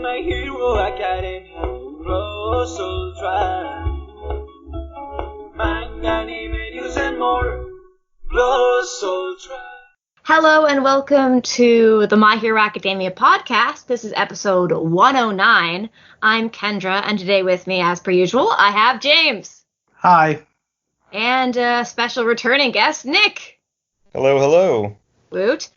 My Hero Academia Plus Ultra. Manga, anime, news, and more. Plus Ultra. Hello and welcome to the My Hero Academia podcast. This is episode 109. I'm Kendra, and today with me, as per usual, I have James. Hi. And a special returning guest, Nick. Hello, hello. Woot.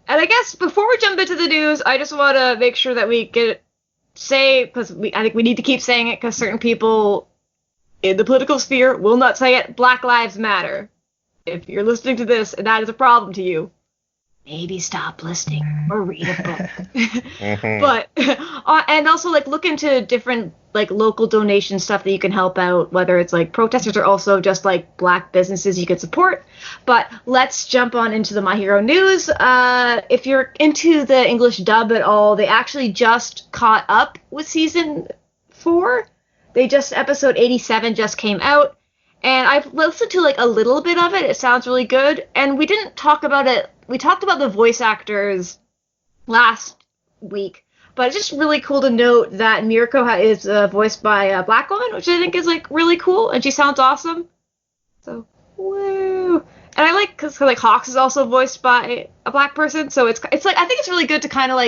And I guess before we jump into the news, I just want to make sure that we because I think we need to keep saying it because certain people in the political sphere will not say it. Black Lives Matter. If you're listening to this and that is a problem to you, maybe stop listening or read a book. Mm-hmm. But and also look into different local donation stuff that you can help out, whether it's protesters or also just black businesses you could support. But let's jump on into the My Hero news. If you're into the English dub at all, they actually just caught up with season 4. Episode 87 just came out. And I've listened to a little bit of it. It sounds really good. And we didn't talk about it. We talked about the voice actors last week. But it's just really cool to note that Mirko is voiced by a black woman, which I think is really cool. And she sounds awesome. So, woo. And I because Hawks is also voiced by a black person. So it's I think it's really good to kind of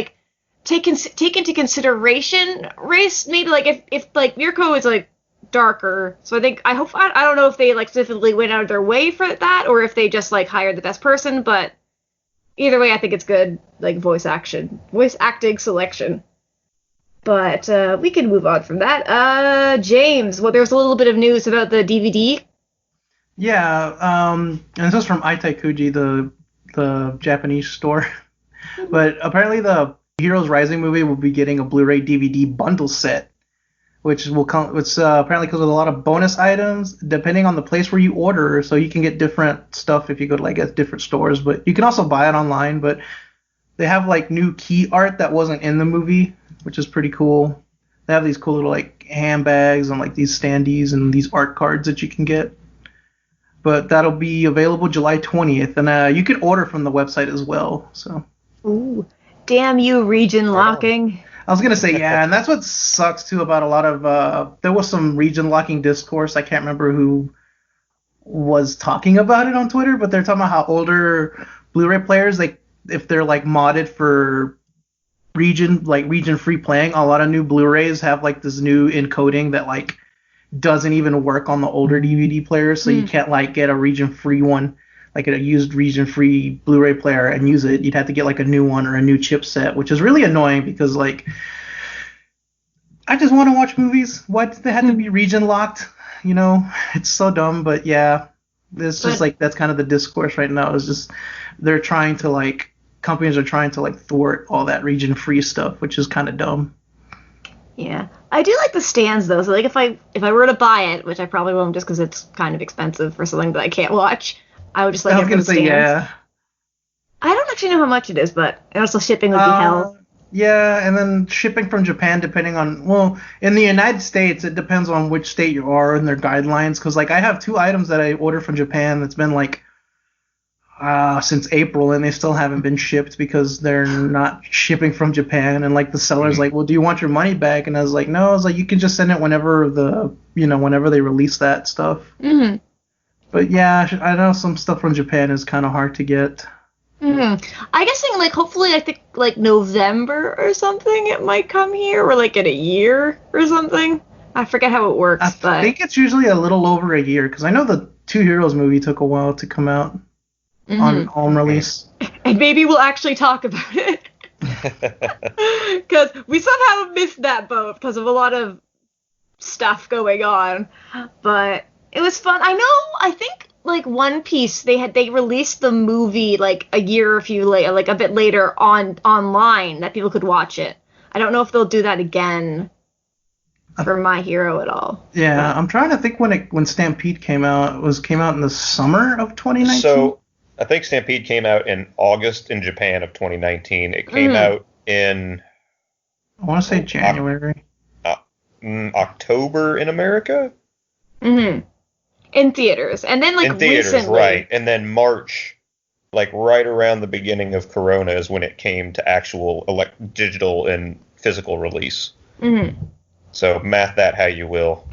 take into consideration race. Maybe if Mirko is darker, so I don't know if they specifically went out of their way for that or if they just hired the best person, but either way I think it's good voice acting selection. But we can move on from that. James, there's a little bit of news about the DVD. Yeah, and this is from Itaikuji, the Japanese store. But apparently the Heroes Rising movie will be getting a Blu-ray DVD bundle set, which will come. It's apparently because of a lot of bonus items, depending on the place where you order. So you can get different stuff if you go to at different stores, but you can also buy it online. But they have new key art that wasn't in the movie, which is pretty cool. They have these cool little handbags and these standees and these art cards that you can get. But that'll be available July 20th, and you can order from the website as well. So. Ooh, damn you, region locking. I was going to say, yeah, and that's what sucks, too, about a lot of, there was some region-locking discourse. I can't remember who was talking about it on Twitter, but they're talking about how older Blu-ray players, if they're, modded for region-free playing, a lot of new Blu-rays have, this new encoding that, doesn't even work on the older DVD players, so you can't, get a region-free one, a used region-free Blu-ray player and use it. You'd have to get a new one or a new chipset, which is really annoying because I just want to watch movies. Why do they have to be region locked? It's so dumb. But yeah, it's just that's kind of the discourse right now. Is just they're trying to companies are trying to thwart all that region-free stuff, which is kind of dumb. Yeah, I do like the stands though. So if I were to buy it, which I probably won't, just because it's kind of expensive for something that I can't watch. I would just I was going to say, yeah. I don't actually know how much it is, but also shipping would be hell. Yeah, and then shipping from Japan, depending on, in the United States, it depends on which state you are and their guidelines. Because, I have 2 items that I ordered from Japan that's been, since April, and they still haven't been shipped because they're not shipping from Japan. And, the seller's well, do you want your money back? And I was no. I was you can just send it whenever whenever they release that stuff. Mm-hmm. But yeah, I know some stuff from Japan is kind of hard to get. I guess hopefully I think November or something it might come here, or in a year or something. I forget how it works. I think it's usually a little over a year because I know the Two Heroes movie took a while to come out on home release. And maybe we'll actually talk about it because we somehow missed that boat because of a lot of stuff going on, but. It was fun. I think One Piece, they released the movie a year or few later, a bit later online that people could watch it. I don't know if they'll do that again for My Hero at all. Yeah, I'm trying to think when Stampede came out. It came out in the summer of 2019. So I think Stampede came out in August in Japan of 2019. It came out in I want to say January. October in America. In theaters, and then in theaters, recently, right? And then March, right around the beginning of Corona, is when it came to actual digital and physical release. Mm-hmm. So math that how you will.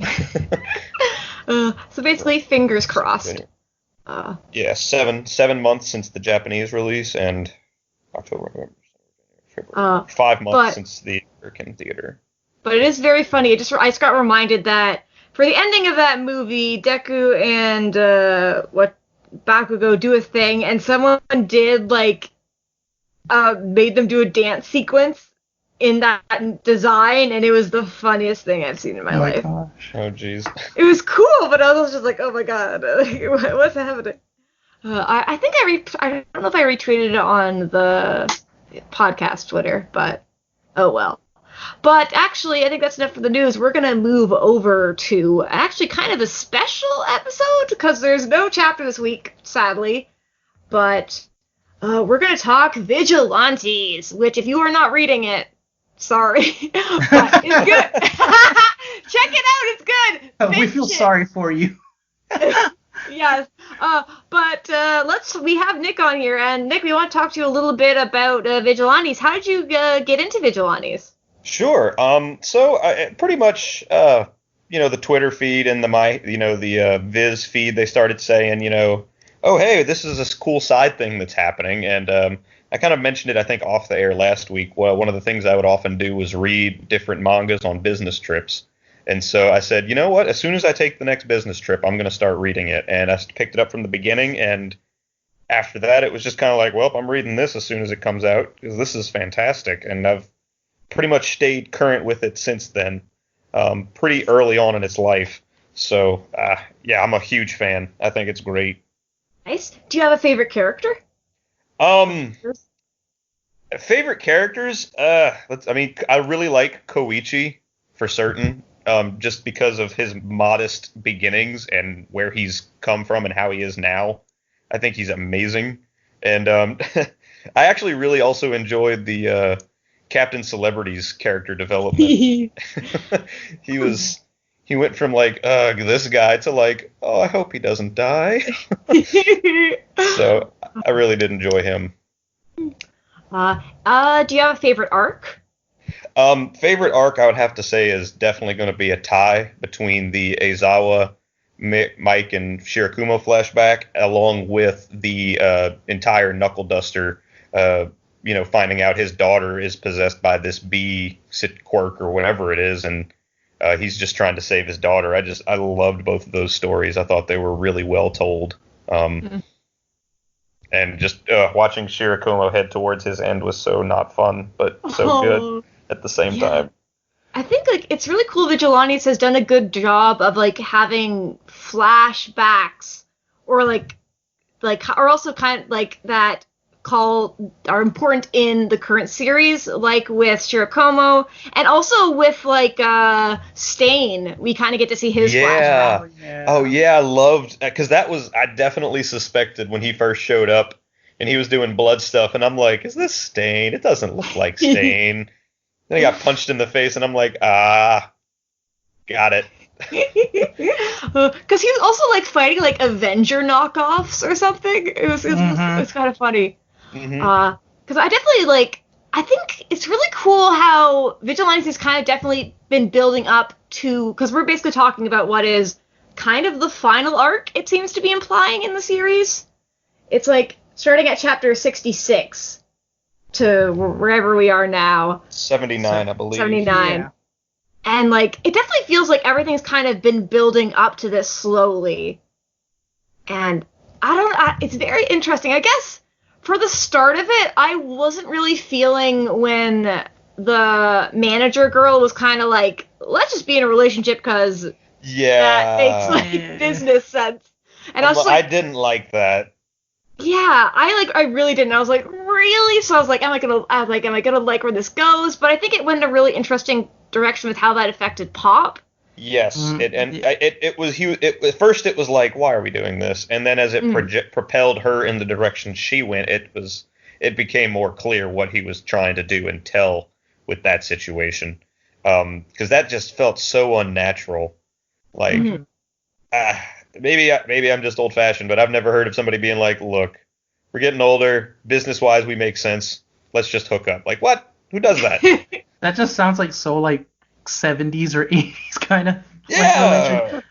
So basically, fingers crossed. Yeah, 7 months since the Japanese release, and October, November, February. 5 months since the American theater. But it is very funny. I just got reminded that for the ending of that movie, Deku and Bakugo do a thing, and someone did made them do a dance sequence in that design, and it was the funniest thing I've seen in my life. Gosh. Oh jeez. It was cool, but I was just like, oh my god, what's happening? I think I don't know if I retweeted it on the podcast Twitter, but oh well. But actually, I think that's enough for the news. We're going to move over to actually kind of a special episode because there's no chapter this week, sadly. But we're going to talk Vigilantes, which if you are not reading it, sorry. But it's good. Check it out. It's good. We feel sorry for you. Yes. But we have Nick on here. And Nick, we want to talk to you a little bit about Vigilantes. How did you get into Vigilantes? Sure. So pretty much, the Twitter feed and the Viz feed, they started saying, oh, hey, this is this cool side thing that's happening. And I kind of mentioned it, I think, off the air last week. Well, one of the things I would often do was read different mangas on business trips. And so I said, you know what? As soon as I take the next business trip, I'm going to start reading it. And I picked it up from the beginning. And after that, it was just kind of like, well, I'm reading this as soon as it comes out because this is fantastic. And I've pretty much stayed current with it since then, pretty early on in its life. So, I'm a huge fan. I think it's great. Nice. Do you have a favorite character? Favorite characters? I really like Koichi for certain, just because of his modest beginnings and where he's come from and how he is now. I think he's amazing. And I actually really also enjoyed the Captain Celebrity's character development. He went from this guy to I hope he doesn't die. So I really did enjoy him. Do you have a favorite arc? Favorite arc I would have to say is definitely going to be a tie between the Aizawa, Mike, and Shirakumo flashback, along with the entire Knuckle Duster finding out his daughter is possessed by this bee quirk or whatever it is, and he's just trying to save his daughter. I loved both of those stories. I thought they were really well told. And just watching Shirakumo head towards his end was so not fun, but so good at the same time. I think it's really cool. Vigilantes has done a good job of having flashbacks or or also kind of that are important in the current series, like with Shirakumo, and also with Stain. We kind of get to see his flashback. Yeah. Oh yeah, I loved because I definitely suspected when he first showed up and he was doing blood stuff, and I'm like, is this Stain? It doesn't look like Stain. Then he got punched in the face, and I'm like, got it. Because he was also fighting Avenger knockoffs or something. It was kind of funny. Mm-hmm. Because I definitely I think it's really cool how Vigilantes has kind of definitely been building up to, because we're basically talking about what is kind of the final arc, it seems to be implying in the series. It's starting at chapter 66 to wherever we are now. 79, I believe. 79. Yeah. And it definitely feels like everything's kind of been building up to this slowly. And it's very interesting. I guess for the start of it, I wasn't really feeling when the manager girl was kind of let's just be in a relationship because that makes business sense. And I didn't like that. Yeah, I really didn't. I was really? So I was am I gonna like where this goes? But I think it went in a really interesting direction with how that affected Pop. Yes, at first it was why are we doing this? And then as it propelled her in the direction she went, it became more clear what he was trying to do and tell with that situation. Because that just felt so unnatural. Maybe I'm just old fashioned, but I've never heard of somebody being look, we're getting older, business wise we make sense, let's just hook up. What? Who does that? That just sounds like so like 70s or 80s kind of. Yeah.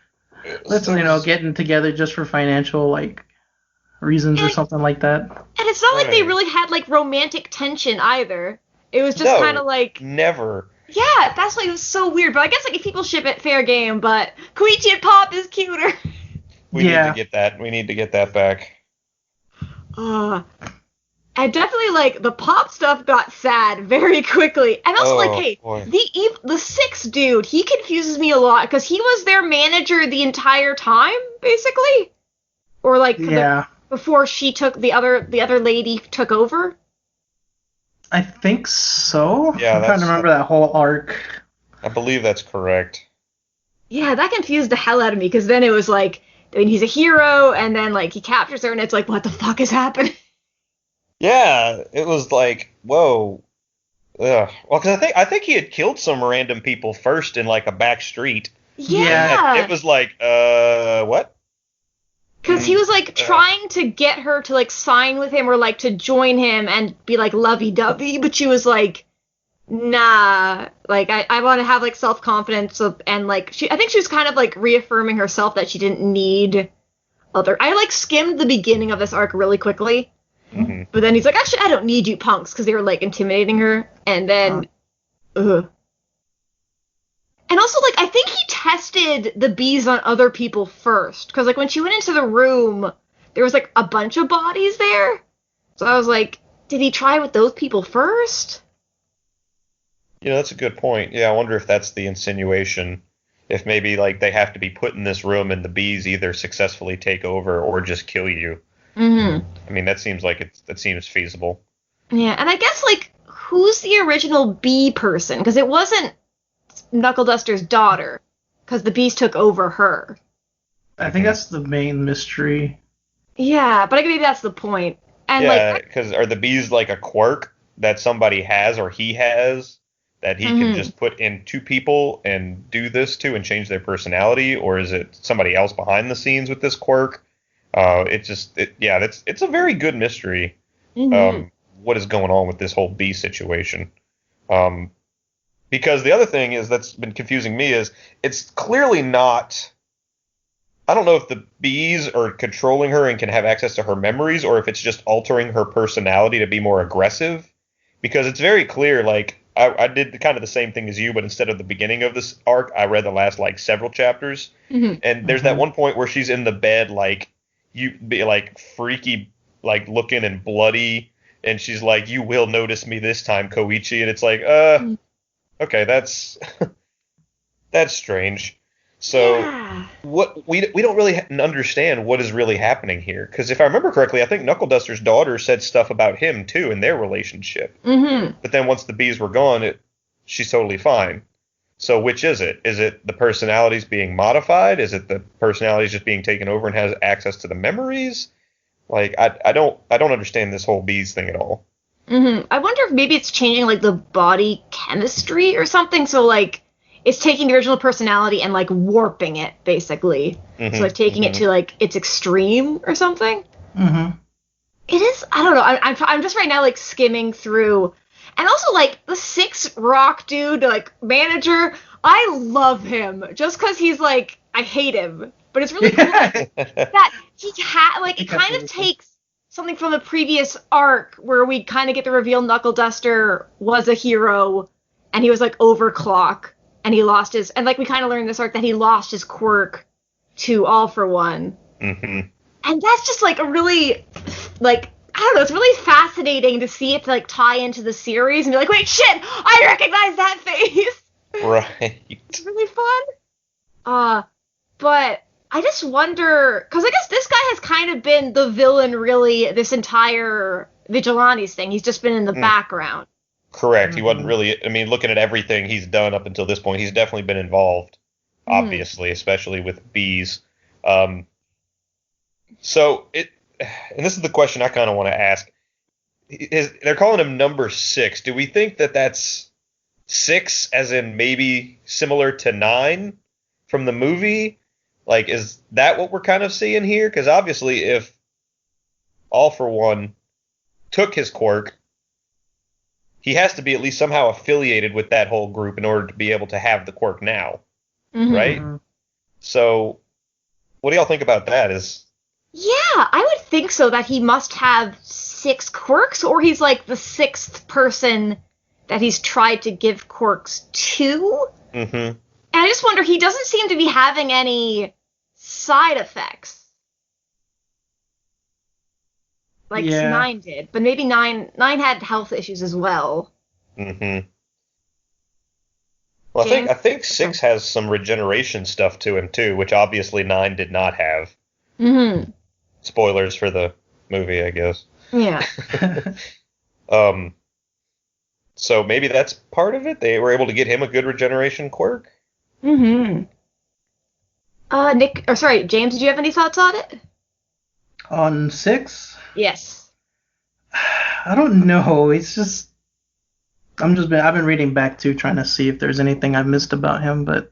Let's getting together just for financial like reasons or something like that. And it's not like they really had like romantic tension either. It was just kind of like never. Yeah, that's like so weird. But I guess like if people ship it, fair game. But Koichi and Pop is cuter. We need to get that. We need to get that back. And definitely, like, the Pop stuff got sad very quickly. And also, the sixth dude, he confuses me a lot, because he was their manager the entire time, basically? Or, like, before she took, the other lady took over? I think so. Yeah, I'm trying to remember that whole arc. I believe that's correct. Yeah, that confused the hell out of me, because then it was like, I mean, he's a hero, and then, like, he captures her, and it's like, what the fuck is happening? Yeah, it was like, whoa. Ugh. Well, because I think he had killed some random people first in like a back street. Yeah. It was like, what? Because he was like trying to get her to like sign with him or like to join him and be like lovey-dovey, but she was like, nah, like I want to have like self-confidence and like I think she was kind of like reaffirming herself that she didn't need I like skimmed the beginning of this arc really quickly. Mm-hmm. But then he's like, actually, I don't need you punks, because they were, like, intimidating her. And then, And also, like, I think he tested the bees on other people first. Because, like, when she went into the room, there was, like, a bunch of bodies there. So I was like, did he try with those people first? Yeah, that's a good point. Yeah, I wonder if that's the insinuation. If maybe, like, they have to be put in this room and the bees either successfully take over or just kill you. Mm-hmm. I mean, that seems feasible. Yeah, and I guess, like, who's the original bee person? Because it wasn't Knuckle Duster's daughter, because the bees took over her. I think that's the main mystery. Yeah, but I think maybe that's the point. And yeah, because are the bees like a quirk that somebody has or he has that he can just put into people and do this to and change their personality, or is it somebody else behind the scenes with this quirk? It's a very good mystery. Mm-hmm. What is going on with this whole bee situation? Because the other thing is that's been confusing me is it's clearly not. I don't know if the bees are controlling her and can have access to her memories, or if it's just altering her personality to be more aggressive. Because it's very clear, like I did kind of the same thing as you, but instead of the beginning of this arc, I read the last like several chapters, and there's that one point where she's in the bed like. You be like freaky, like looking and bloody, and she's like, "You will notice me this time, Koichi," and it's like, okay, that's strange. So what we don't really understand what is really happening here, because if I remember correctly, I think Knuckle Duster's daughter said stuff about him too in their relationship. Mm-hmm. But then once the bees were gone, she's totally fine. So which is it? Is it the personalities being modified? Is it the personalities just being taken over and has access to the memories? Like I don't understand this whole bees thing at all. Mm-hmm. I wonder if maybe it's changing like the body chemistry or something. So like it's taking the original personality and like warping it basically. So like taking it to like its extreme or something. Mm-hmm. It is. I don't know. I'm just right now like skimming through. And also, like, the 6 Rock dude, like, manager, I love him. Just because he's, like, I hate him. But it's really cool that he it kind of takes something from the previous arc where we kind of get the reveal Knuckle Duster was a hero and he was, like, overclock. And he lost his, and, like, we kind of learned this arc that he lost his quirk to All for One. Mm-hmm. And that's just, like, a really, like, I don't know, it's really fascinating to see it to, like, tie into the series and be like, wait, shit, I recognize that face! Right. It's really fun. But I just wonder, because I guess this guy has kind of been the villain, really, this entire Vigilantes thing. He's just been in the background. Correct. He wasn't really, I mean, looking at everything he's done up until this point, he's definitely been involved, obviously, especially with bees. And this is the question I kind of want to ask. They're calling him number 6. Do we think that that's 6 as in maybe similar to 9 from the movie? Like, is that what we're kind of seeing here? Because obviously if All for One took his quirk, he has to be at least somehow affiliated with that whole group in order to be able to have the quirk now, right? So, what do y'all think about that? Yeah, I would think so, that he must have 6 quirks, or he's like the 6th person that he's tried to give quirks to. Mm-hmm. And I just wonder, he doesn't seem to be having any side effects. Like 9 did, but maybe 9 had health issues as well. Mm-hmm. Well, James? I think 6 has some regeneration stuff to him too, which obviously 9 did not have. Mm-hmm. Spoilers for the movie, I guess. Yeah. So maybe that's part of it. They were able to get him a good regeneration quirk. Mm-hmm. James, did you have any thoughts on it? On 6? Yes. I don't know. It's just I've been reading back too, trying to see if there's anything I've missed about him, but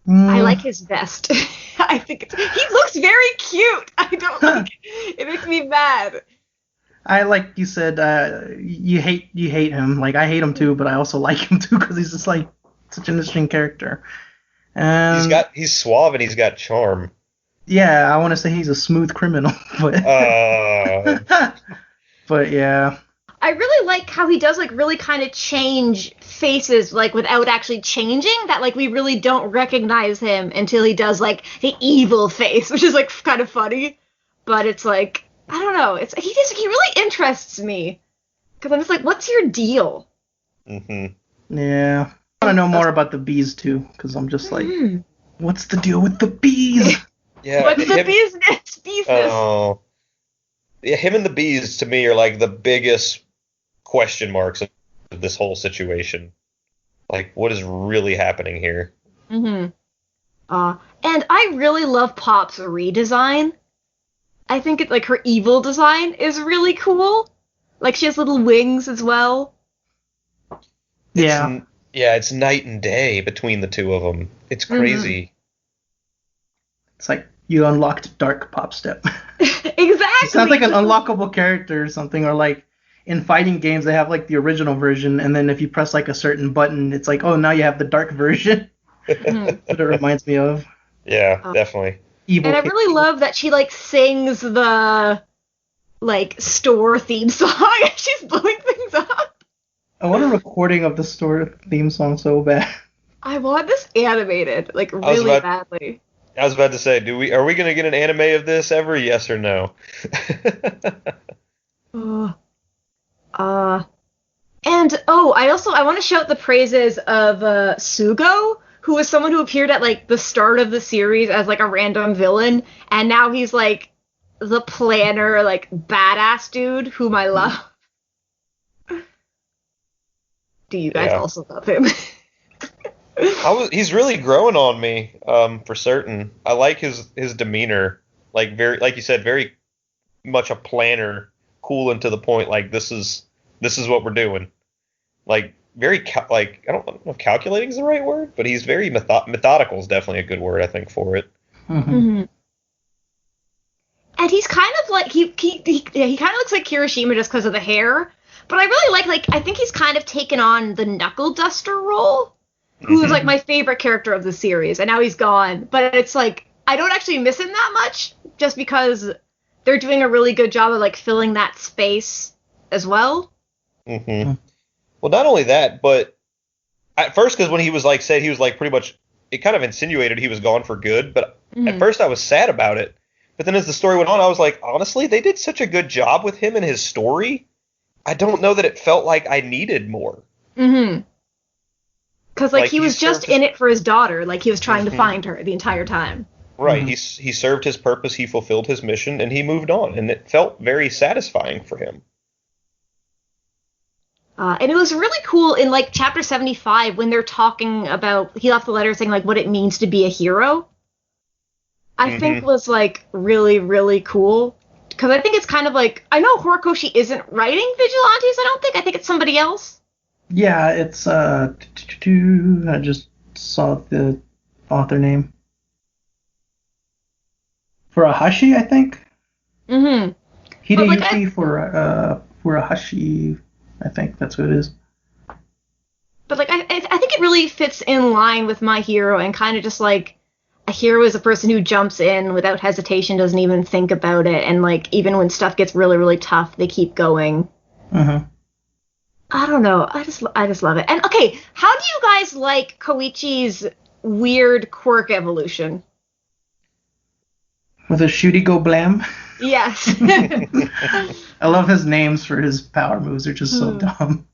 I like his vest. I think he looks very cute. I don't like it. It makes me mad. I like you said, you hate him. Like I hate him too, but I also like him too because he's just like such an interesting character. He's suave and he's got charm. Yeah, I want to say he's a smooth criminal, but but yeah. I really like how he does like really kind of change faces like without actually changing, that like we really don't recognize him until he does like the evil face, which is like kind of funny. But it's like, I don't know, he really interests me because I'm just like, what's your deal? Mm-hmm. Yeah. I want to know more about the bees too, because I'm just like, what's the deal with the bees? Yeah. What's the business? Oh. Yeah, him and the bees to me are like the biggest question marks of this whole situation. Like, what is really happening here? Mm-hmm. And I really love Pop's redesign. I think it's like her evil design is really cool. Like she has little wings as well. Yeah. It's night and day between the two of them. It's crazy. Mm-hmm. It's like you unlocked Dark Pop Step. Exactly. It sounds like an unlockable character or something, or like in fighting games they have like the original version, and then if you press like a certain button, it's like, oh, now you have the dark version. That's what it reminds me of. Yeah, definitely. Evil. And I really love that she like sings the like store theme song and she's blowing things up. I want a recording of the store theme song so bad. I want this animated, like really badly. I was about to say, are we going to get an anime of this ever? Yes or no? And I want to shout the praises of Sugo, who was someone who appeared at like the start of the series as like a random villain, and now he's like the planner, like badass dude whom I love. Do you guys also love him? He's really growing on me, for certain. I like his demeanor, like like you said, very much a planner, cool and to the point. Like this is what we're doing. Like very I don't know if calculating is the right word, but he's very methodical is definitely a good word, I think, for it. Mm-hmm. And he's kind of like he kind of looks like Kirishima just because of the hair. But I really like I think he's kind of taken on the Knuckle Duster role. Who is like my favorite character of the series, and now he's gone. But it's like I don't actually miss him that much, just because they're doing a really good job of like filling that space as well. Mm-hmm. Well, not only that, but at first, because when he was like said he was like pretty much, it kind of insinuated he was gone for good. But at first I was sad about it. But then as the story went on, I was like, honestly, they did such a good job with him and his story. I don't know that it felt like I needed more. Mm-hmm. Because, like, he was just in it for his daughter. Like, he was trying to find her the entire time. Right. Mm-hmm. He served his purpose, he fulfilled his mission, and he moved on. And it felt very satisfying for him. And it was really cool in, like, Chapter 75 when they're talking about... He left the letter saying, like, what it means to be a hero. I think was, like, really, really cool. Because I think it's kind of like... I know Horikoshi isn't writing Vigilantes, I don't think. I think it's somebody else. Yeah, it's I just saw the author name. Furuhashi, I think. Mm-hmm. Hideyuki Furuhashi. I think that's who it is. But like I think it really fits in line with My Hero, and kind of just like a hero is a person who jumps in without hesitation, doesn't even think about it, and like even when stuff gets really, really tough, they keep going. Mm-hmm. I don't know. I just love it. And okay, how do you guys like Koichi's weird quirk evolution? With a shooty go blam. Yes. I love his names for his power moves. They're just so dumb.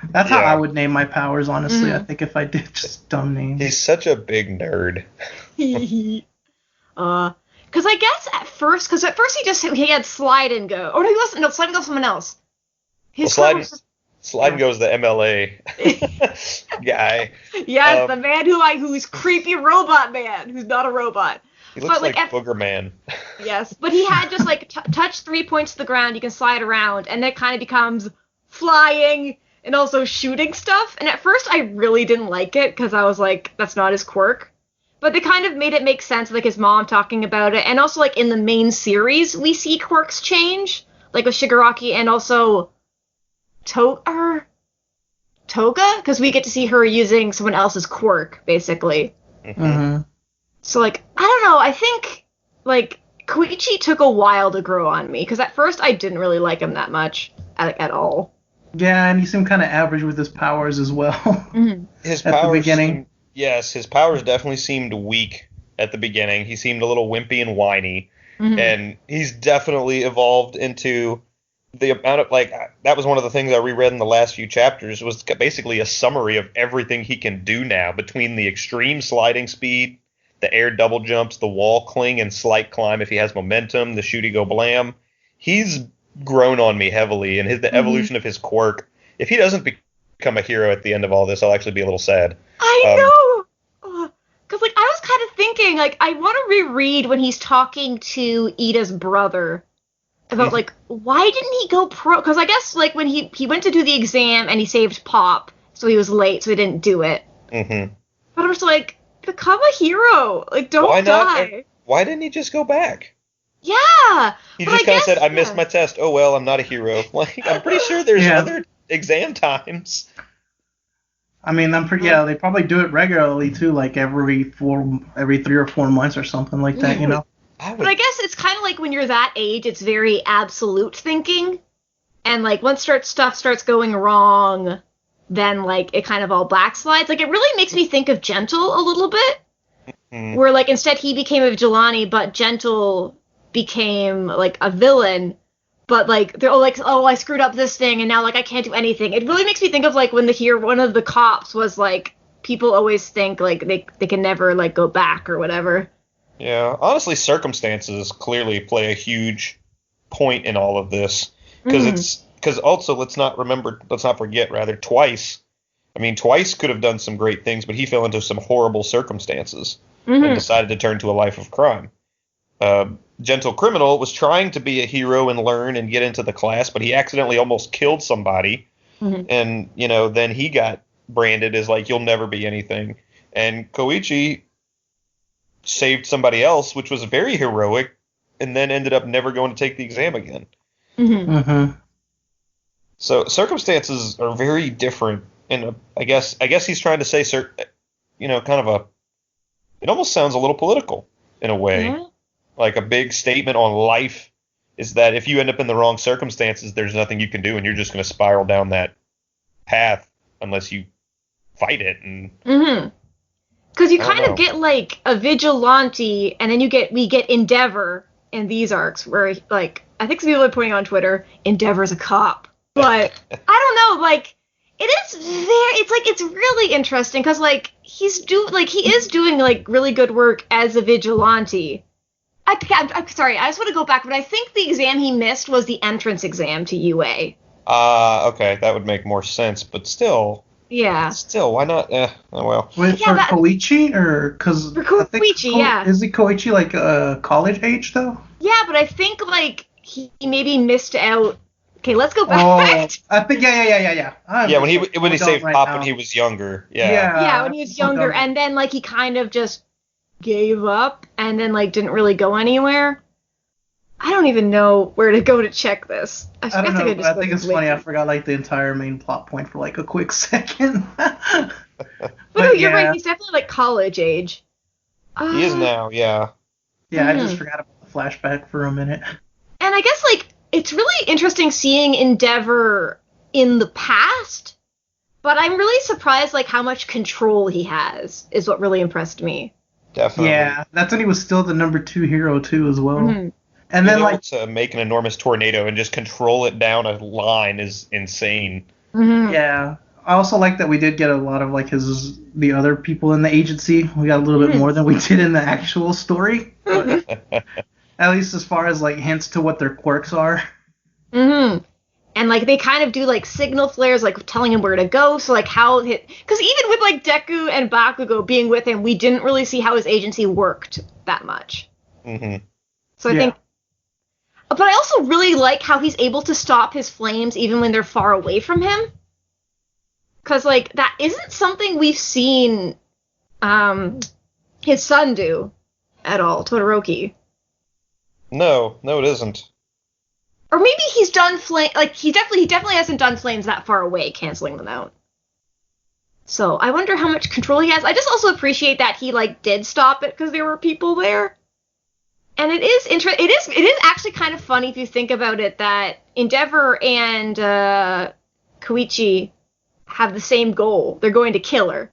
That's how I would name my powers, honestly. I think if I did just dumb names. He's such a big nerd. Because I guess at first he had slide and go. Oh no, he wasn't. No, slide and go was someone else. Slide and goes the MLA guy. Yes, the man who's creepy robot man, who's not a robot. He looks like Booger Man. Yes, but he had just like touch 3 points to the ground, you can slide around, and that kind of becomes flying and also shooting stuff. And at first I really didn't like it because I was like, that's not his quirk. But they kind of made it make sense, like his mom talking about it, and also like in the main series we see quirks change, like with Shigaraki and also Toga, because we get to see her using someone else's quirk basically. Mm-hmm. So, like, I don't know, I think, like, Koichi took a while to grow on me, because at first I didn't really like him that much at all. Yeah, and he seemed kind of average with his powers as well. Mm-hmm. His at powers the beginning. His powers definitely seemed weak at the beginning. He seemed a little wimpy and whiny, and he's definitely evolved into the amount of, like, that was one of the things I reread in the last few chapters, was basically a summary of everything he can do now, between the extreme sliding speed, the air double jumps, the wall cling and slight climb if he has momentum, the shooty go blam. He's grown on me heavily, and the evolution of his quirk. If he doesn't become a hero at the end of all this, I'll actually be a little sad. I know! Because, like, I was kind of thinking, like, I want to reread when he's talking to Ida's brother about, like, why didn't he go pro? Because I guess, like, when he went to do the exam and he saved Pop, so he was late, so he didn't do it. Mm-hmm. But I was like, become a hero. Like, don't die. Why didn't he just go back? Yeah. He just kind of said, I missed my test. Oh, well, I'm not a hero. Like, I'm pretty sure there's other exam times. I mean, they probably do it regularly, too, like every 3 or 4 months or something like that, you know? But I guess it's kind of like when you're that age, it's very absolute thinking. And, like, once stuff starts going wrong, then, like, it kind of all backslides. Like, it really makes me think of Gentle a little bit. Where, like, instead he became a vigilante, but Gentle became, like, a villain. But, like, they're all like, oh, I screwed up this thing, and now, like, I can't do anything. It really makes me think of, like, when one of the cops was, like, people always think, like, they can never, like, go back or whatever. Yeah, honestly, circumstances clearly play a huge point in all of this. Because also, let's not forget, Twice. I mean, Twice could have done some great things, but he fell into some horrible circumstances and decided to turn to a life of crime. Gentle Criminal was trying to be a hero and learn and get into the class, but he accidentally almost killed somebody. And, then he got branded as, like, you'll never be anything. And Koichi saved somebody else, which was very heroic, and then ended up never going to take the exam again. So circumstances are very different, and I guess he's trying to say, it almost sounds a little political in a way, like a big statement on life is that if you end up in the wrong circumstances, there's nothing you can do, and you're just going to spiral down that path unless you fight it. And because you kind of get like a vigilante, and then we get Endeavor in these arcs, where, like, I think some people are pointing on Twitter, Endeavor's a cop. But I don't know, like, it's really interesting because, like, he is doing like really good work as a vigilante. I'm sorry, I just want to go back, but I think the exam he missed was the entrance exam to UA. Okay, that would make more sense, but still. Yeah. Still, why not? Oh well. Wait, for Koichi, or because for Koichi, yeah. Is he Koichi like college age though? Yeah, but I think like he maybe missed out. Okay, let's go back. I think yeah. When he saved Pop when he was younger. Yeah, when he was younger, and then like he kind of just gave up, and then like didn't really go anywhere. I don't even know where to go to check this. I don't know. I I think it's funny. I forgot like the entire main plot point for like a quick second. But no, you're right. He's definitely like college age. He is now, yeah. Yeah, I just forgot about the flashback for a minute. And I guess like it's really interesting seeing Endeavor in the past, but I'm really surprised like how much control he has is what really impressed me. Definitely. Yeah, that's when he was still the number 2 hero too as well. Mm-hmm. And then like to make an enormous tornado and just control it down a line is insane. Mm-hmm. Yeah. I also like that we did get a lot of like the other people in the agency. We got a little bit more than we did in the actual story. But at least as far as like hints to what their quirks are. Mm-hmm. And like they kind of do like signal flares, like telling him where to go. So like because even with like Deku and Bakugo being with him, we didn't really see how his agency worked that much. Mm-hmm. So I think. But I also really like how he's able to stop his flames even when they're far away from him. Because, like, that isn't something we've seen his son do at all, Todoroki. No, it isn't. Or maybe he's done like, he definitely hasn't done flames that far away, canceling them out. So, I wonder how much control he has. I just also appreciate that he, like, did stop it because there were people there. And it is it is actually kind of funny if you think about it that Endeavor and Koichi have the same goal. They're going to kill her.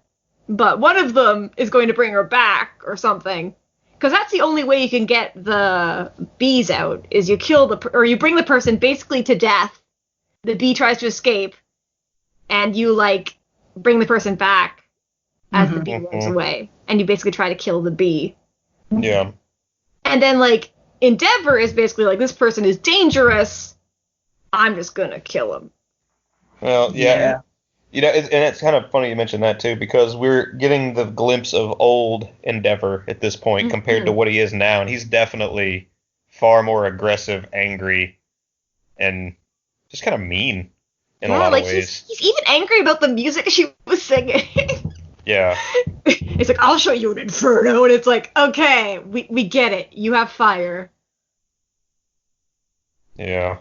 But one of them is going to bring her back or something. Because that's the only way you can get the bees out, is you you bring the person basically to death. The bee tries to escape, and you, like, bring the person back as the bee runs away. And you basically try to kill the bee. Yeah. And then, like, Endeavor is basically like, this person is dangerous. I'm just gonna kill him. Well, yeah. You know, and it's kind of funny you mentioned that, too, because we're getting the glimpse of old Endeavor at this point compared to what he is now. And he's definitely far more aggressive, angry, and just kind of mean in a lot of ways. He's even angry about the music she was singing. Yeah. It's like, I'll show you an inferno, and it's like, okay, we get it. You have fire. Yeah.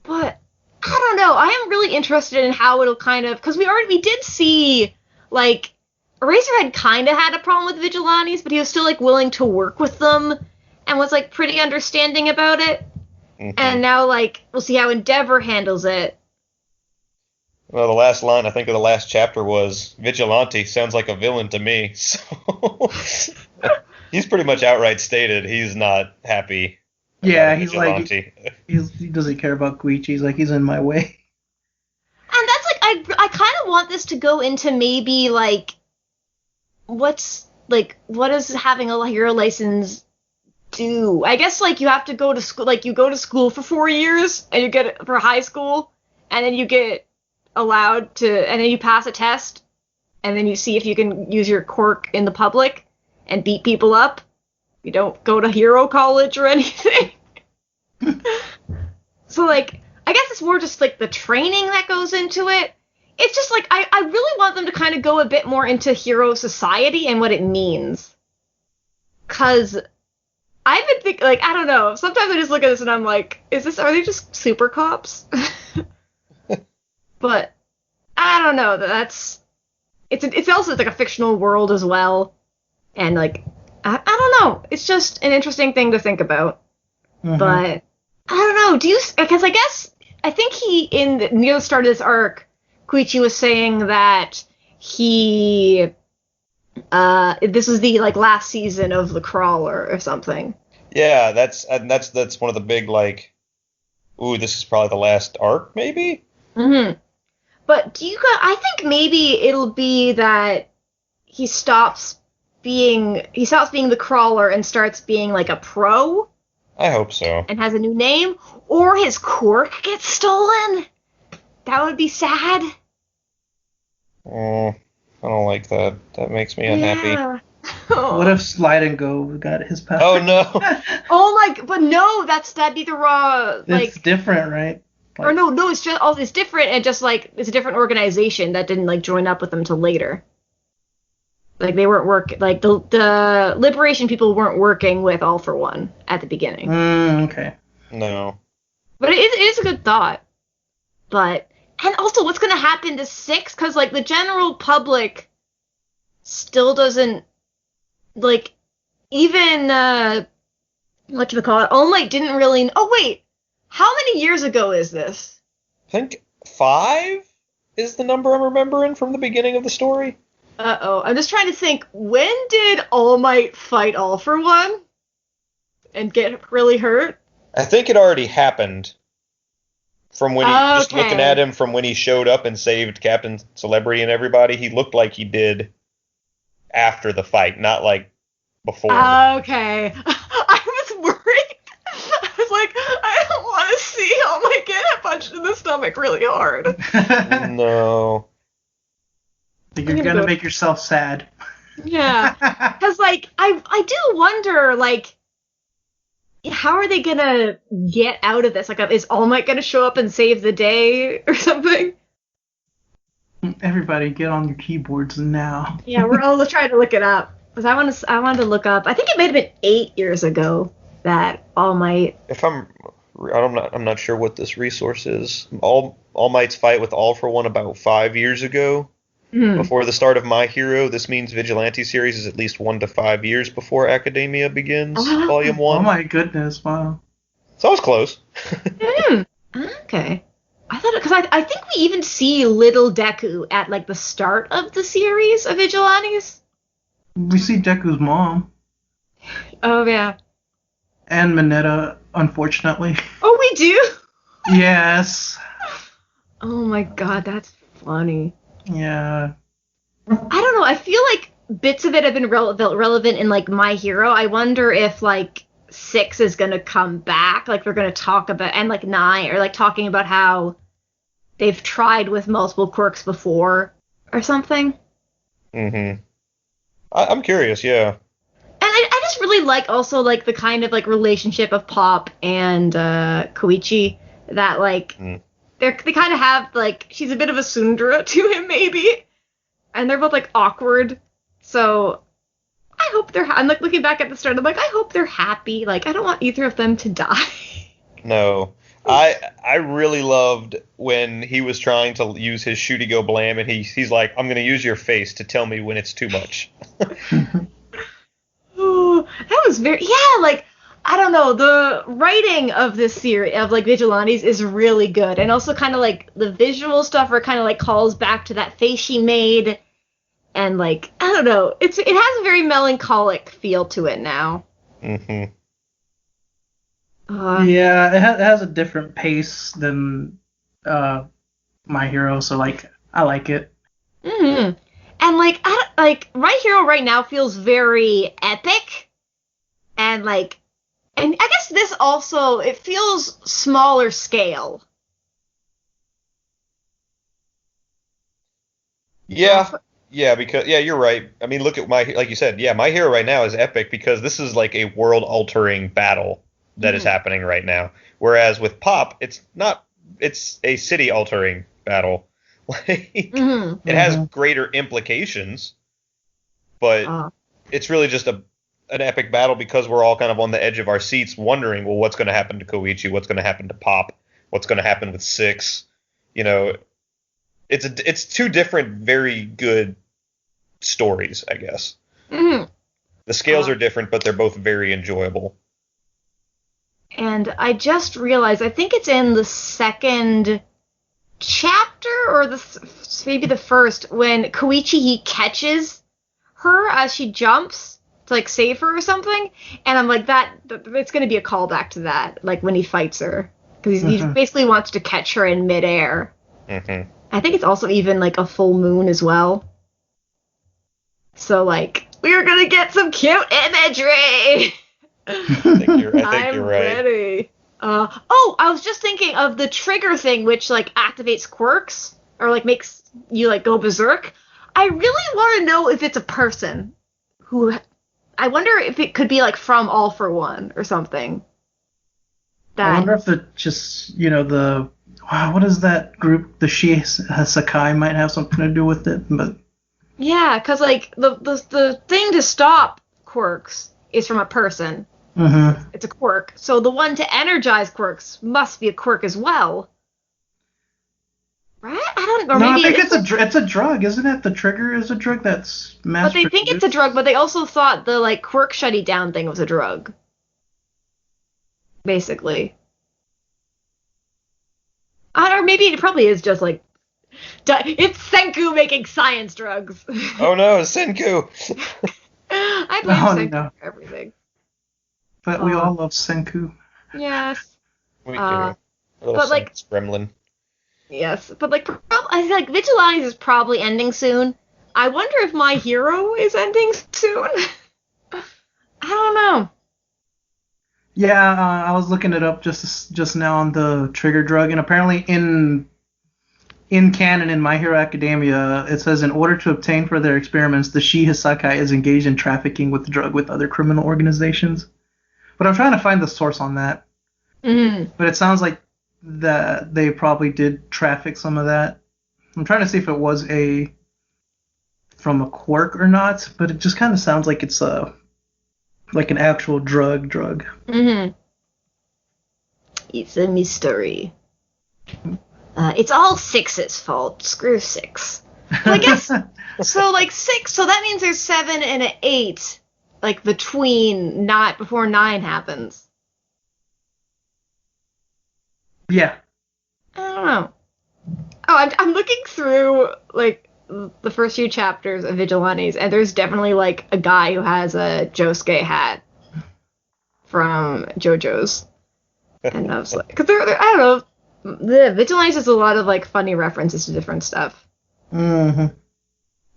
But, I don't know. I am really interested in how it'll kind of... Because we did see, like, Eraserhead kind of had a problem with Vigilantes, but he was still, like, willing to work with them, and was, like, pretty understanding about it. Mm-hmm. And now, like, we'll see how Endeavor handles it. Well, the last line, I think, of the last chapter was, Vigilante sounds like a villain to me. So he's pretty much outright stated he's not happy. Yeah, he's Vigilante. Like, he doesn't care about Koichi. He's like, he's in my way. And that's like, I kind of want this to go into maybe, like, what does having a hero license do? I guess, like, you have to go to school, like, you go to school for 4 years, and you get it for high school, and then you get allowed to, and then you pass a test, and then you see if you can use your quirk in the public and beat people up. You don't go to hero college or anything. So, like, I guess it's more just, like, the training that goes into it. It's just, like, I really want them to kind of go a bit more into hero society and what it means. Because I've been thinking, like, I don't know. Sometimes I just look at this and I'm like, are they just super cops? But I don't know. It's also like a fictional world as well, and like I don't know. It's just an interesting thing to think about. Mm-hmm. But I don't know. Because I think near the start of this arc, Koichi was saying that this was the like last season of the Crawler or something. Yeah, that's one of the big like, ooh, this is probably the last arc, maybe. Mm-hmm. But I think maybe it'll be that he stops being the Crawler and starts being like a pro. I hope so. And has a new name, or his quirk gets stolen. That would be sad. Oh, I don't like that. That makes me unhappy. Yeah. What if Slide and Go got his power? Oh no. But no, that'd be the raw. Like, it's different, right? Like, or no, it's just it's different, and just like it's a different organization that didn't like join up with them till later. Like they weren't like the Liberation people weren't working with All for One at the beginning. Okay. No. But it is a good thought. But and also, what's gonna happen to 6? Because like the general public still doesn't like even whatchamacallit, All Might didn't really. Oh wait, how many years ago is this? I think 5 is the number I'm remembering from the beginning of the story. Uh-oh. I'm just trying to think, when did All Might fight All for One? And get really hurt? I think it already happened. From when just Okay. looking at him from when he showed up and saved Captain Celebrity and everybody, he looked like he did after the fight, not like before. Okay. I was worried. I was like, I don't want to see All Might get punched in the stomach really hard. No. You're gonna make yourself sad. Yeah. Because, like, I do wonder, like, how are they gonna get out of this? Like, is All Might gonna show up and save the day or something? Everybody, get on your keyboards now. Yeah, we're all trying to look it up. Because I wanted to look up. I think it might have been 8 years ago that All Might. If I'm not sure what this resource is. All Might's fight with All for One about 5 years ago. Before the start of My Hero. This means Vigilante series is at least 1 to 5 years before Academia begins, Volume 1. Oh my goodness! Wow. So I was close. Okay. I thought because I think we even see Little Deku at like the start of the series of Vigilantes. We see Deku's mom. Oh yeah. And Mineta, unfortunately. Oh, we do. Yes. Oh my god, that's funny. Yeah. I don't know. I feel like bits of it have been relevant in like My Hero. I wonder if like 6 is gonna come back. Like they're gonna talk about and like 9 or like talking about how they've tried with multiple quirks before or something. Mm-hmm. I'm curious. Yeah. And I just really like also like the kind of like relationship of Pop and Koichi that like. They kind of have, like, she's a bit of a tsundere to him, maybe. And they're both, like, awkward. So, I hope I'm, like, looking back at the start, I'm like, I hope they're happy. Like, I don't want either of them to die. No. I really loved when he was trying to use his shooty go blam, and he's like, I'm going to use your face to tell me when it's too much. Oh, that was like, I don't know, the writing of this series, of, like, Vigilantes is really good. And also kind of, like, the visual stuff are kind of, like, calls back to that face she made. And, like, I don't know, it has a very melancholic feel to it now. Mm-hmm. Yeah, it has a different pace than My Hero, so, like, I like it. Mm-hmm. And, like, My Hero right now feels very epic. And, like, and I guess this also, it feels smaller scale. Yeah, because you're right. I mean, look at like you said, My Hero right now is epic because this is like a world-altering battle that is happening right now. Whereas with Pop, it's not. It's a city-altering battle. Like it has greater implications, but it's really just an epic battle because we're all kind of on the edge of our seats wondering, well, what's going to happen to Koichi? What's going to happen to Pop? What's going to happen with 6? You know, it's two different very good stories, I guess. Mm-hmm. The scales are different, but they're both very enjoyable. And I just realized, I think it's in the second chapter or maybe the first, when Koichi, he catches her as she jumps to like save her or something, and I'm like, it's going to be a callback to that, like when he fights her, because he basically wants to catch her in midair. Mm-hmm. I think it's also even like a full moon as well. So like we're gonna get some cute imagery. I think you're I'm right. ready. I was just thinking of the trigger thing, which like activates quirks or like makes you like go berserk. I really want to know if it's a person who. I wonder if it could be like from All for One or something. I wonder if it just, what is that group? The Sakai might have something to do with it, but Yeah, because like the thing to stop quirks is from a person. Mm-hmm. It's a quirk. So the one to energize quirks must be a quirk as well. Right? I don't know. Or No, I maybe think it's a drug, isn't it? The trigger is a drug that's mass but they think it's a produced. drug, but they also thought the like quirk shutting down thing was a drug. Basically. Or maybe it probably is just like it's Senku making science drugs. Oh no, Senku. I blame Oh Senku no. for everything. But we all love Senku. Yes. We do. Uh, A little but, like- gremlin. Yes, but like I feel like Vigilantes is probably ending soon. I wonder if My Hero is ending soon. I don't know. Yeah, I was looking it up just now on the trigger drug, and apparently in canon in My Hero Academia, it says in order to obtain for their experiments, the Shi Hisakai is engaged in trafficking with the drug with other criminal organizations. But I'm trying to find the source on that. Mm. But it sounds like that they probably did traffic some of that. I'm trying to see if it was from a quirk or not, but it just kind of sounds like it's like an actual drug. Mm-hmm. It's a mystery. It's all Six's fault. Screw Six. Well, I guess so. Like 6. So that means there's 7 and an 8, like between not before 9 happens. Yeah. I don't know. Oh, I'm looking through like the first few chapters of Vigilantes, and there's definitely like a guy who has a Josuke hat from JoJo's, and I was like, because they're I don't know, the Vigilantes has a lot of like funny references to different stuff. Mm-hmm.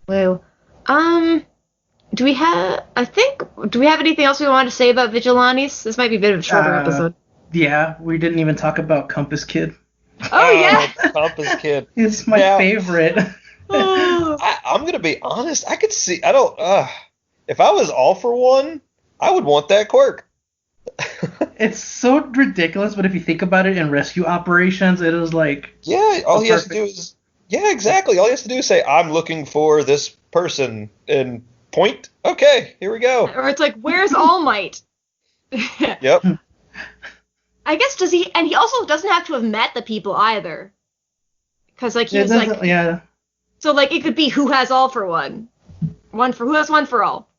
Well, do we have anything else we want to say about Vigilantes? This might be a bit of a shorter episode. Yeah, we didn't even talk about Compass Kid. Oh yeah. Compass Kid. It's my favorite. I'm gonna be honest. I could see. I don't. If I was all for one, I would want that quirk. It's so ridiculous, but if you think about it in rescue operations, it is like Yeah. All he has to do is. Yeah, exactly. All he has to do is say, "I'm looking for this person," and point. Okay, here we go. Or it's like, where's All Might? Yep. I guess and he also doesn't have to have met the people either. Because like he was like, yeah. so like it could be who has all for one, who has one for all.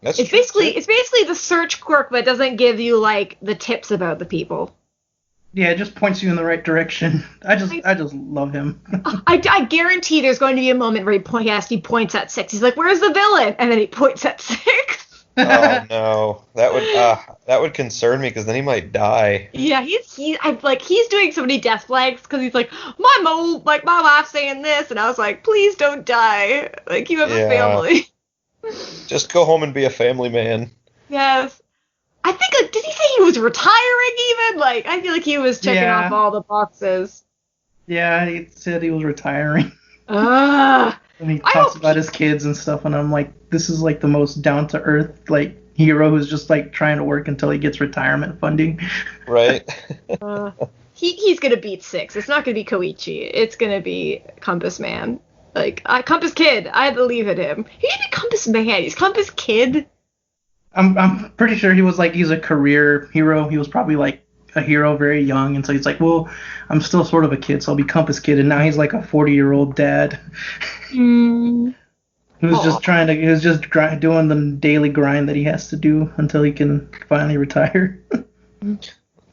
That's It's true, basically too. the search quirk, but it doesn't give you like the tips about the people. Yeah, it just points you in the right direction. I just love him. I guarantee there's going to be a moment where he points at 6. He's like, "Where's the villain?" And then he points at 6. Oh no, that would concern me because then he might die. Yeah, he's doing so many death flags because he's like, my wife's saying this, and I was like, please don't die. Like, you have a family. Just go home and be a family man. Yes. I think, like, did he say he was retiring even? Like, I feel like he was checking off all the boxes. Yeah, he said he was retiring. And he I talks hope about his kids and stuff, and I'm like, this is like the most down to earth like hero who's just like trying to work until he gets retirement funding. Right. He's gonna beat 6. It's not gonna be Koichi. It's gonna be Compass Man. Like, Compass Kid. I believe in him. He should be Compass Man. He's Compass Kid. I'm pretty sure he's a career hero. He was probably like a hero very young, and so he's like, well, I'm still sort of a kid, so I'll be Compass Kid, and now he's like a 40-year-old dad. Mm. Who's just doing the daily grind that he has to do until he can finally retire.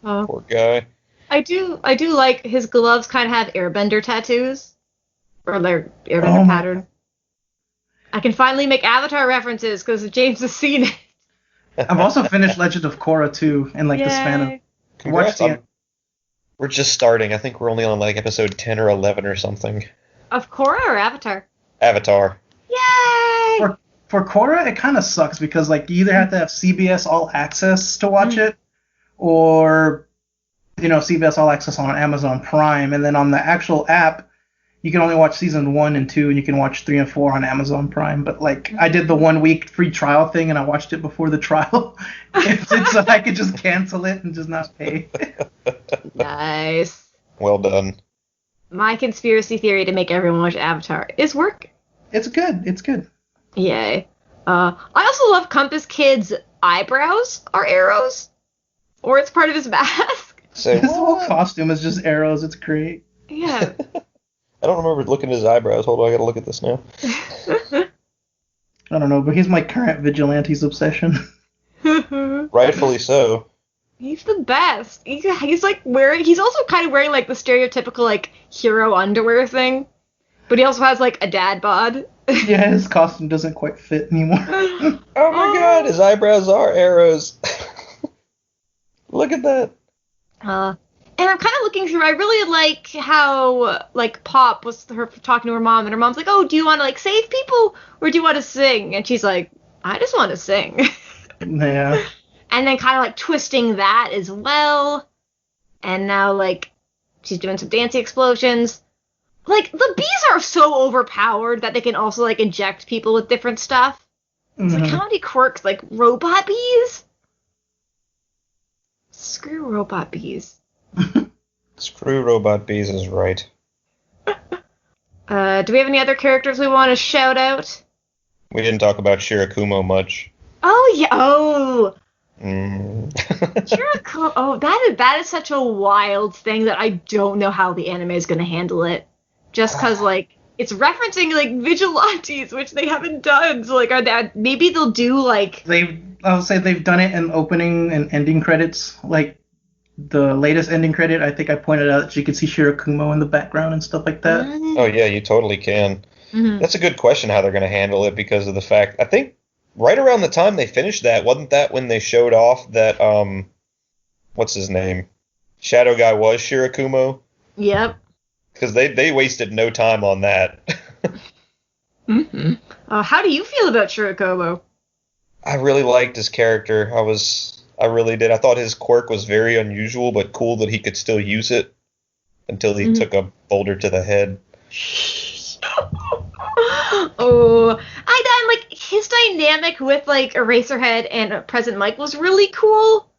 Poor guy. I do like his gloves kind of have airbender tattoos. Or their airbender pattern. I can finally make Avatar references because James has seen it. I've also finished Legend of Korra too, in like the span of. Congrats. We're just starting. I think we're only on like episode 10 or 11 or something. Of Korra or Avatar? Avatar. Yay! For Korra, it kind of sucks because like you either have to have CBS All Access to watch it, or CBS All Access on Amazon Prime, and then on the actual app, you can only watch season 1 and 2, and you can watch 3 and 4 on Amazon Prime. But like I did the 1 week free trial thing, and I watched it before the trial, so I could just cancel it and just not pay. Nice. Well done. My conspiracy theory to make everyone watch Avatar is working. It's good. It's good. Yay. I also love Compass Kid's eyebrows are arrows. Or it's part of his mask. Say His whole what? costume is just arrows. It's great. Yeah. I don't remember looking at his eyebrows. Hold on, I gotta look at this now. I don't know, but he's my current Vigilantes obsession. Rightfully so. He's the best. He's like wearing. He's also kind of wearing like the stereotypical like hero underwear thing, but he also has like a dad bod. Yeah, his costume doesn't quite fit anymore. Oh my god, his eyebrows are arrows. Look at that. And I'm kind of looking through. I really like how like Pop was her talking to her mom, and her mom's like, "Oh, do you want to like save people or do you want to sing?" And she's like, "I just want to sing." Yeah. And then kind of like twisting that as well. And now like she's doing some dancing explosions. Like the bees are so overpowered that they can also like inject people with different stuff. It's like how many quirks? Like robot bees? Screw robot bees. Screw robot bees is right. Do we have any other characters we want to shout out? We didn't talk about Shirakumo much. Oh yeah. Oh. Shirakumo. Oh, that is such a wild thing that I don't know how the anime is going to handle it. Just because like it's referencing like Vigilantes, which they haven't done. So like, maybe they'll do like I would say they've done it in opening and ending credits. Like the latest ending credit, I think I pointed out that you could see Shirakumo in the background and stuff like that. Oh yeah, you totally can. Mm-hmm. That's a good question how they're going to handle it because of the fact I think right around the time they finished that, wasn't that when they showed off that what's his name? Shadow Guy was Shirakumo? Yep. Because they wasted no time on that. Mm-hmm. How do you feel about Shirakumo? I really liked his character. I really did. I thought his quirk was very unusual, but cool that he could still use it until he took a boulder to the head. Oh, I'm like his dynamic with like Eraserhead and Present Mike was really cool,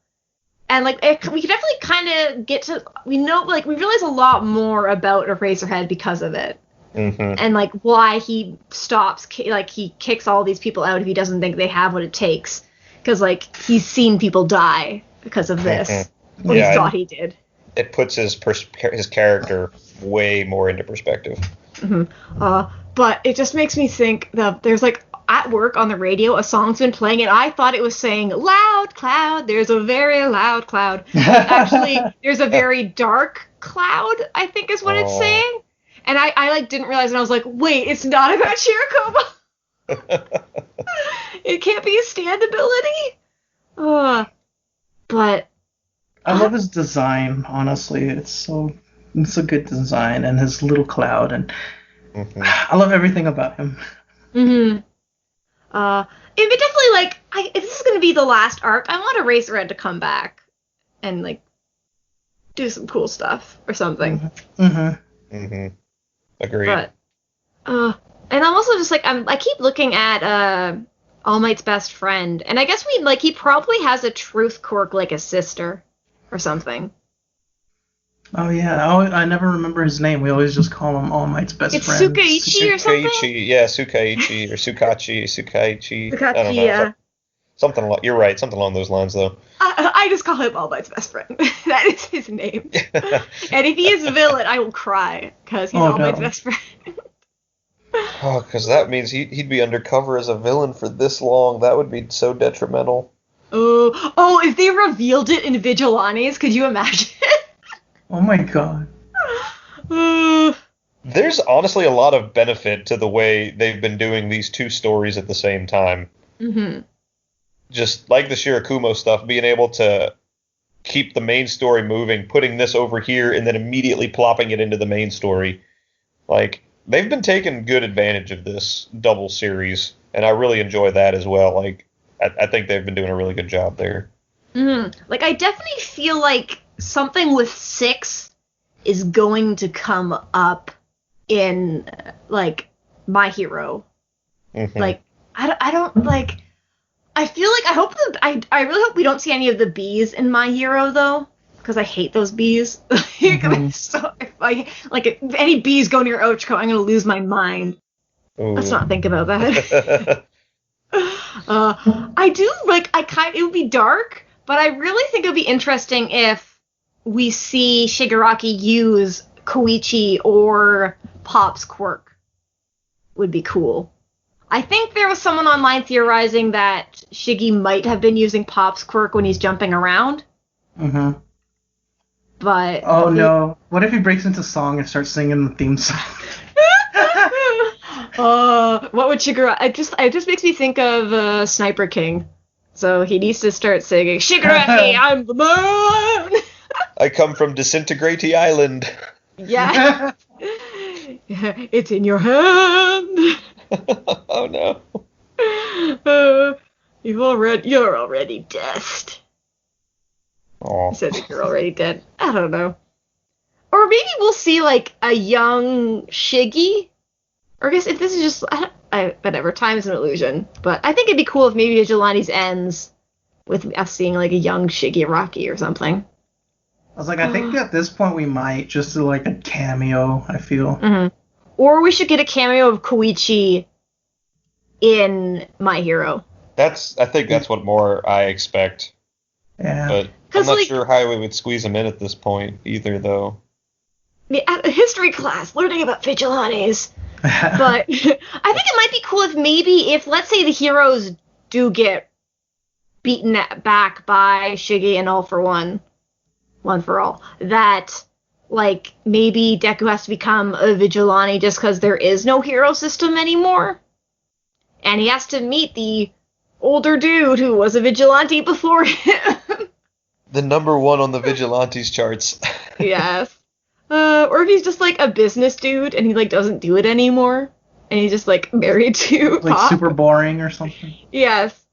and like we could definitely kind of get to we realize a lot more about Eraserhead because of it, and like why he stops like he kicks all these people out if he doesn't think they have what it takes, because like he's seen people die because of this, or he thought he did. It puts his character way more into perspective. But it just makes me think that there's like at work on the radio a song's been playing and I thought it was saying loud cloud, there's a very loud cloud. Actually there's a very dark cloud, I think is what it's saying. And I like didn't realize, and I was like, wait, it's not about Shirakumo. It can't be a stand ability. But I love his design, honestly. It's a good design, and his little cloud, and I love everything about him. It definitely like if this is gonna be the last arc, I want Eraserhead to come back and like do some cool stuff or something. Agreed. But and I'm also just like I keep looking at All Might's best friend, and I guess he probably has a truth quirk like a sister or something. Oh yeah, I never remember his name. We always just call him All Might's best friend. It's Sukaichi or something? Yeah, Sukaichi or Sukaichi. Sukaichi, I don't know. yeah. You're right, something along those lines though. I just call him All Might's best friend. That is his name. And if he is a villain, I will cry, because he's All Might's best friend. Oh, because that means he'd be undercover as a villain for this long. That would be so detrimental. Oh, if they revealed it in Vigilantes, could you imagine? Oh my god. There's honestly a lot of benefit to the way they've been doing these two stories at the same time. Just like the Shirakumo stuff, being able to keep the main story moving, putting this over here, and then immediately plopping it into the main story. Like, they've been taking good advantage of this double series, and I really enjoy that as well. Like, I think they've been doing a really good job there. Like, I definitely feel like something with 6 is going to come up in, like, My Hero. Like, I don't, like, I feel like, I really hope we don't see any of the bees in My Hero, though, because I hate those bees. If any bees go near Ochako, I'm going to lose my mind. Let's not think about that. I do like. It would be dark, but I really think it would be interesting if we see Shigaraki use Koichi or Pop's quirk. Would be cool. I think there was someone online theorizing that Shiggy might have been using Pop's quirk when he's jumping around. Mm-hmm. But no! What if he breaks into song and starts singing the theme song? What would Shigaraki? It just makes me think of Sniper King. So he needs to start singing Shigaraki, I'm the man. I come from Disintegrate Island. Yeah. It's in your hand. Oh no. You're already dust. Oh. He said that you're already dead. I don't know. Or maybe we'll see like a young Shiggy. Or I guess if this is just whatever, time is an illusion. But I think it'd be cool if maybe Vigilantes ends with us seeing like a young Shigaraki or something. I was like, I think at this point we might just do like a cameo. I feel. Mm-hmm. Or we should get a cameo of Koichi in My Hero. I think that's what more I expect. Yeah. But I'm not sure how we would squeeze him in at this point either, though. At a history class, learning about Vigilantes. But I think it might be cool if let's say the heroes do get beaten back by Shiggy and All for One for All, that like maybe Deku has to become a vigilante just because there is no hero system anymore, and he has to meet the older dude who was a vigilante before him. The number one on the Vigilantes charts. Yes. Or if he's just like a business dude and he like doesn't do it anymore, and he's just like married to like Pop. super boring or something. Yes.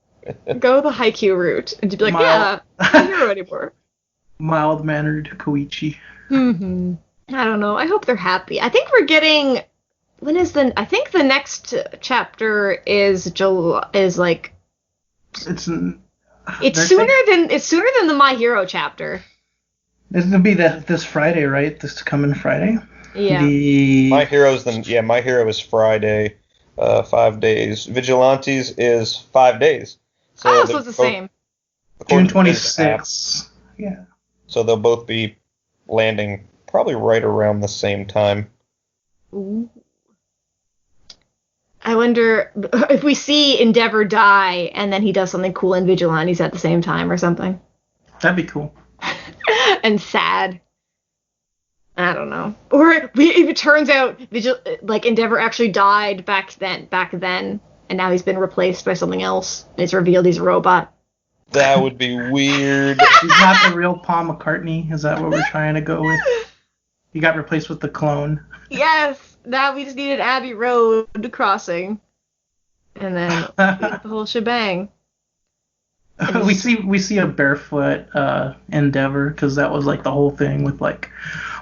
Go the Haikyuu route and to be like, yeah, I'm not a hero anymore. Mild-mannered Koichi. Mm-hmm. I don't know. I hope they're happy. I think we're getting. I think the next chapter is like. It's sooner than the My Hero chapter. It's gonna be this Friday, right? This coming Friday. Yeah. My Hero is Friday, 5 days. Vigilantes is 5 days. So it's the same. June 26th. Yeah. So they'll both be landing probably right around the same time. Ooh. I wonder if we see Endeavor die and then he does something cool in Vigilantes at the same time or something. That'd be cool. And sad. I don't know. Or if it turns out Endeavor actually died back then, and now he's been replaced by something else. And it's revealed he's a robot. That would be weird. He's not the real Paul McCartney. Is that what we're trying to go with? He got replaced with the clone. Yes. Now we just needed Abbey Road crossing, and then the whole shebang. we see a barefoot Endeavor, because that was like the whole thing with like,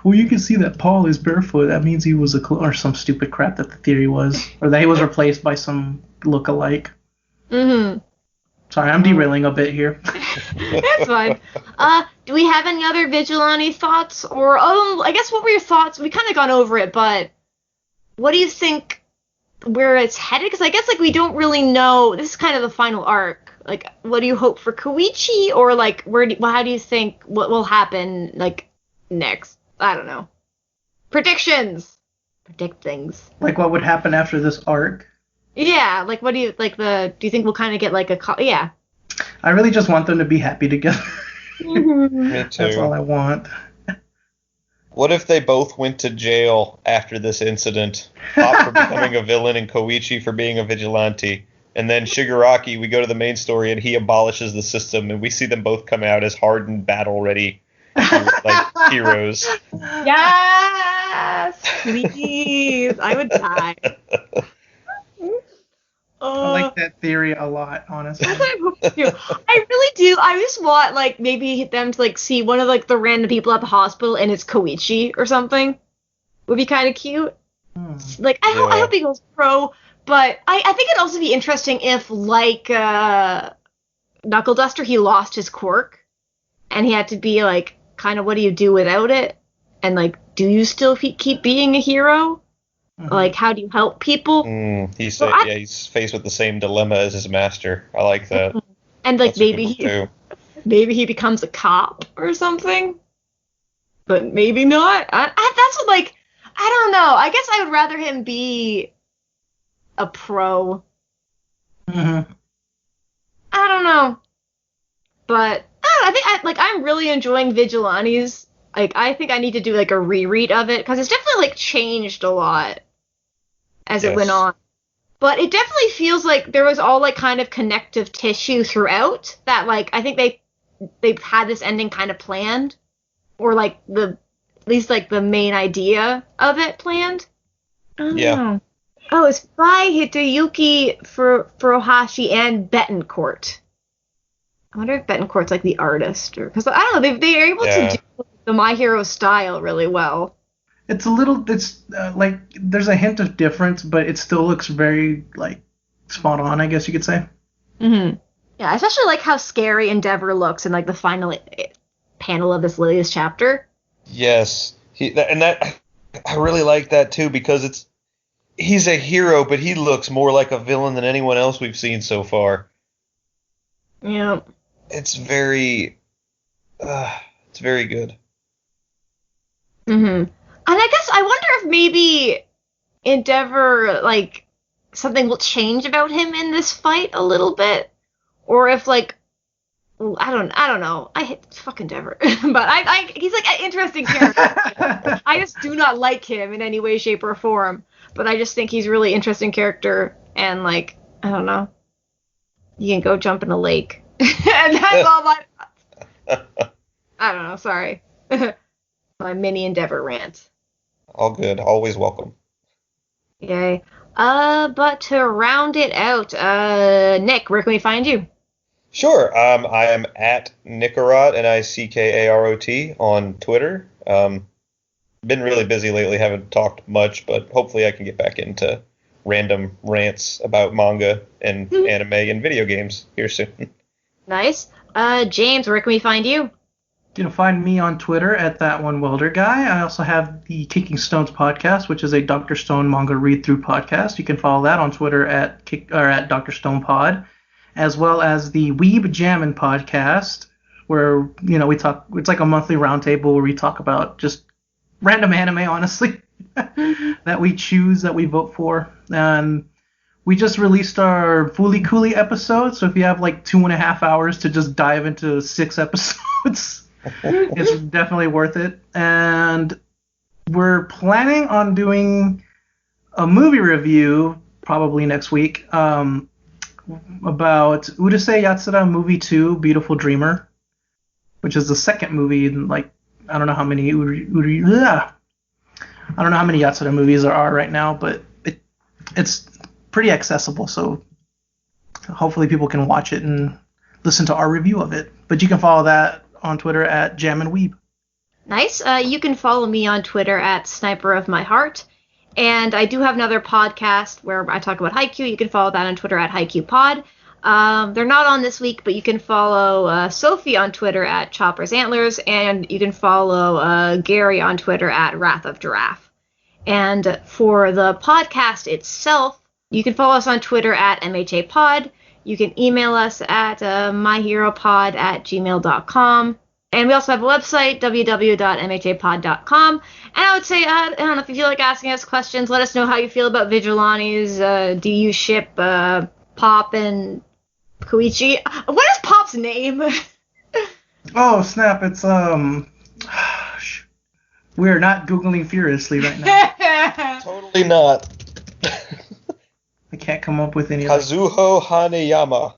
well, you can see that Paul is barefoot. That means he was a clone, or some stupid crap that the theory was, or that he was replaced by some look-alike. Mm-hmm. Sorry, I'm derailing a bit here. That's fine. Do we have any other Vigilante thoughts? Or, I guess what were your thoughts? We kind of gone over it, but what do you think where it's headed? Because I guess, like, we don't really know. This is kind of the final arc. Like, what do you hope for Koichi? Or, like, how do you think what will happen, like, next? I don't know. Predictions! Predict things. Like, what would happen after this arc? Yeah, like, what do you, like, do you think we'll kind of get, like, yeah. I really just want them to be happy together. Me too. That's all I want. What if they both went to jail after this incident? Pop for becoming a villain and Koichi for being a vigilante. And then Shigaraki, we go to the main story and he abolishes the system and we see them both come out as hardened, battle-ready heroes. Yes! Please! I would die. I like that theory a lot, honestly. That's what I hope to do. I really do. I just want, like, maybe them to, like, see one of, like, the random people at the hospital and it's Koichi or something. Would be kind of cute. Like, I hope he goes pro, but I think it'd also be interesting if, like, Knuckle Duster, he lost his quirk, and he had to be, like, kind of what do you do without it? And, like, do you still keep being a hero? Like, how do you help people? He's faced with the same dilemma as his master. I like that. And like That's a good one, too. maybe he becomes a cop or something, but maybe not. That's what, like, I don't know. I guess I would rather him be a pro. Mm-hmm. I don't know, but I don't know, I'm really enjoying Vigilantes. Like, I think I need to do like a reread of it because it's definitely like changed a lot as it went on. But it definitely feels like there was all like kind of connective tissue throughout that, like, I think they've had this ending kind of planned, or like at least like the main idea of it planned. I don't know. Oh, it's by Hideyuki Furuhashi and Betancourt. I wonder if Betancourt's like the artist, or because I don't know, they are able to do the My Hero style really well. It's like there's a hint of difference, but it still looks very like spot on, I guess you could say. Mm-hmm. Yeah, I especially like how scary Endeavor looks in like the final panel of this latest chapter. Yes, I really like that too, because he's a hero, but he looks more like a villain than anyone else we've seen so far. Yeah, it's very good. Mm-hmm. And I guess I wonder if maybe Endeavor, like, something will change about him in this fight a little bit, or if like, I don't know. I hate fucking Endeavor, but he's like an interesting character. I just do not like him in any way, shape, or form. But I just think he's a really interesting character, and like, I don't know, you can go jump in a lake, and that's all my thoughts. I don't know. Sorry, my mini Endeavor rant. All good. Always welcome. Yay. But to round it out, Nick, where can we find you? Sure. I am at Nickarot, Nickarot on Twitter. Been really busy lately, haven't talked much, but hopefully I can get back into random rants about manga and anime and video games here soon. Nice. James, where can we find you? You can find me on Twitter at @ThatOneWelderGuy. I also have the Kicking Stones podcast, which is a Dr. Stone manga read-through podcast. You can follow that on Twitter at Dr. Stone Pod, as well as the Weeb Jammin' podcast, where we talk. It's like a monthly roundtable where we talk about just random anime, honestly, that we choose, that we vote for. And we just released our Fooly Cooly episode, so if you have like 2.5 hours to just dive into 6 episodes, it's definitely worth it. And we're planning on doing a movie review probably next week about Urusei Yatsura Movie 2, Beautiful Dreamer, which is the second movie in like I don't know how many Yatsura movies there are right now, but it's pretty accessible, so hopefully people can watch it and listen to our review of it. But you can follow that on Twitter at JamminWeeb. Nice. You can follow me on Twitter at Sniper of My Heart. And I do have another podcast where I talk about Haikyuu. You can follow that on Twitter at HaikyuuPod. They're not on this week, but you can follow Sophie on Twitter at Chopper's Antlers, and you can follow Gary on Twitter at Wrath of Giraffe. And for the podcast itself, you can follow us on Twitter at MHAPod. You can email us at myheropod@gmail.com. And we also have a website, www.mhapod.com. And I would say, I don't know, if you feel like asking us questions, let us know how you feel about Vigilantes. Do you ship Pop and Koichi? What is Pop's name? Oh, snap. It's, we're not Googling furiously right now. Totally not. I can't come up with any. Kazuho Hanayama.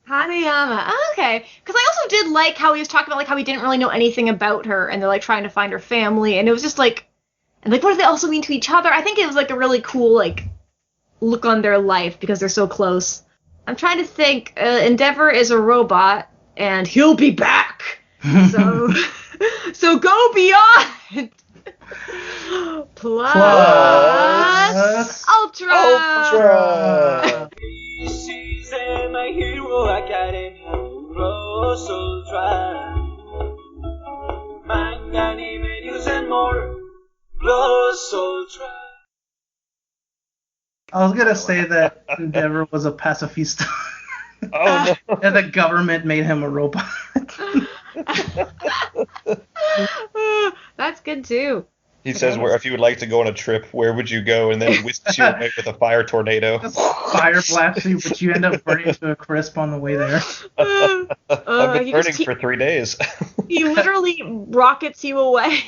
Hanayama. Oh, okay. Because I also did like how he was talking about like how he didn't really know anything about her, and they're like trying to find her family, and it was just like, and like what do they also mean to each other? I think it was like a really cool like look on their life because they're so close. I'm trying to think. Endeavor is a robot, and he'll be back. So go beyond. Plus Ultra. This is My Hero Academia Plus Ultra. Manga, anime, news and more. Plus Ultra. I was gonna say that Endeavor was a pacifista, Oh no. and the government made him a robot. That's good too. He says, "Where if you would like to go on a trip, where would you go?" And then whisks you away with a fire tornado. Fire blasts you, but you end up burning to a crisp on the way there. I've been He burning for 3 days. he literally rockets you away.